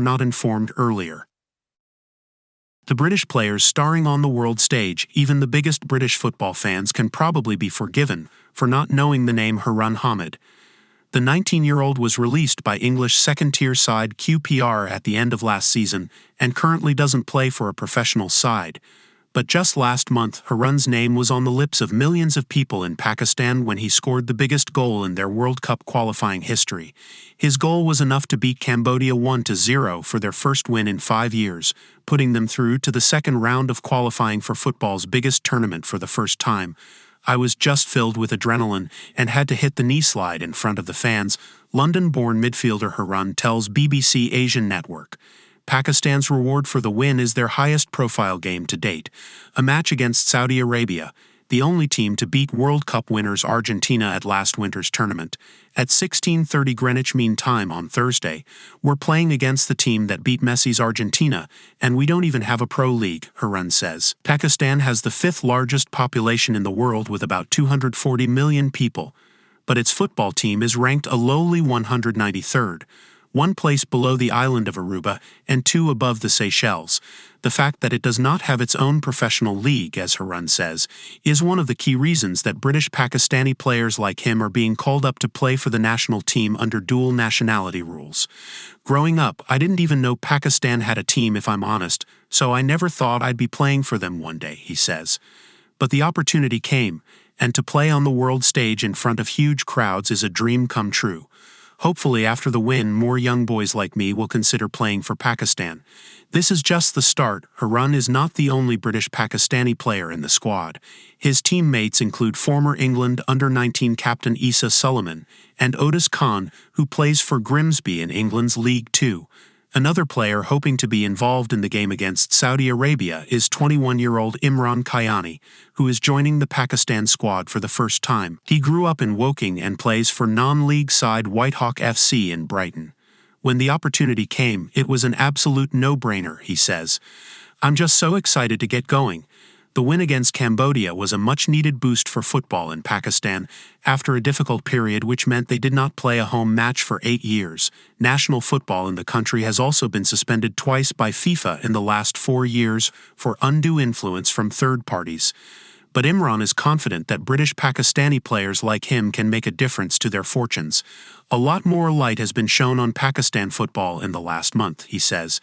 not informed earlier. The British players starring on the world stage, even the biggest British football fans can probably be forgiven for not knowing the name Harun Ahmed. The 19-year-old was released by English second-tier side QPR at the end of last season and currently doesn't play for a professional side. But just last month, Harun's name was on the lips of millions of people in Pakistan when he scored the biggest goal in their World Cup qualifying history. His goal was enough to beat Cambodia 1-0 for their first win in 5 years, putting them through to the second round of qualifying for football's biggest tournament for the first time. "I was just filled with adrenaline and had to hit the knee slide in front of the fans," London-born midfielder Harun tells BBC Asian Network. Pakistan's reward for the win is their highest-profile game to date, a match against Saudi Arabia, the only team to beat World Cup winners Argentina at last winter's tournament. At 16:30 Greenwich Mean Time on Thursday, "We're playing against the team that beat Messi's Argentina, and we don't even have a pro league," Harun says. Pakistan has the fifth largest population in the world with about 240 million people, but its football team is ranked a lowly 193rd. One place below the island of Aruba and two above the Seychelles. The fact that it does not have its own professional league, as Harun says, is one of the key reasons that British Pakistani players like him are being called up to play for the national team under dual nationality rules. "Growing up, I didn't even know Pakistan had a team, if I'm honest, so I never thought I'd be playing for them one day," he says. But the opportunity came, and to play on the world stage in front of huge crowds is a dream come true. "Hopefully after the win, more young boys like me will consider playing for Pakistan." This is just the start. Harun is not the only British Pakistani player in the squad. His teammates include former England under-19 captain Issa Suleiman and Otis Khan, who plays for Grimsby in England's League Two. Another player hoping to be involved in the game against Saudi Arabia is 21-year-old Imran Kayani, who is joining the Pakistan squad for the first time. He grew up in Woking and plays for non-league side Whitehawk FC in Brighton. "When the opportunity came, it was an absolute no-brainer," he says. "I'm just so excited to get going." The win against Cambodia was a much-needed boost for football in Pakistan after a difficult period which meant they did not play a home match for 8 years. National football in the country has also been suspended twice by FIFA in the last 4 years for undue influence from third parties. But Imran is confident that British Pakistani players like him can make a difference to their fortunes. "A lot more light has been shown on Pakistan football in the last month," he says.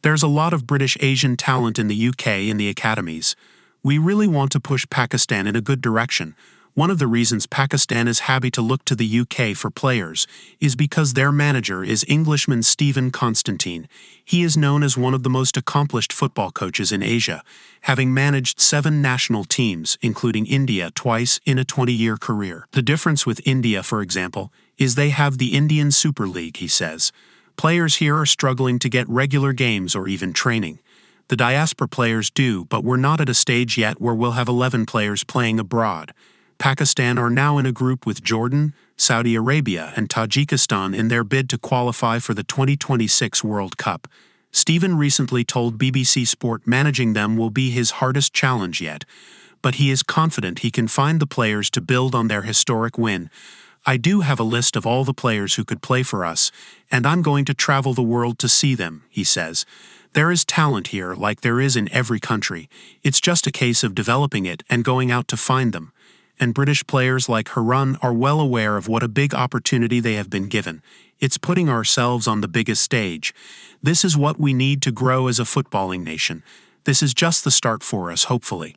"There's a lot of British Asian talent in the UK in the academies. We really want to push Pakistan in a good direction. One of the reasons Pakistan is happy to look to the UK for players is because their manager is Englishman Stephen Constantine. He is known as one of the most accomplished football coaches in Asia, having managed 7 national teams, including India twice in a 20-year career. The difference with India, for example, is they have the Indian Super League," he says. "Players here are struggling to get regular games or even training. The diaspora players do, but we're not at a stage yet where we'll have 11 players playing abroad." Pakistan are now in a group with Jordan, Saudi Arabia, and Tajikistan in their bid to qualify for the 2026 World Cup. Stephen recently told BBC Sport managing them will be his hardest challenge yet, but he is confident he can find the players to build on their historic win. "I do have a list of all the players who could play for us, and I'm going to travel the world to see them," he says. "There is talent here like there is in every country. It's just a case of developing it and going out to find them." And British players like Harun are well aware of what a big opportunity they have been given. "It's putting ourselves on the biggest stage. This is what we need to grow as a footballing nation. This is just the start for us, hopefully."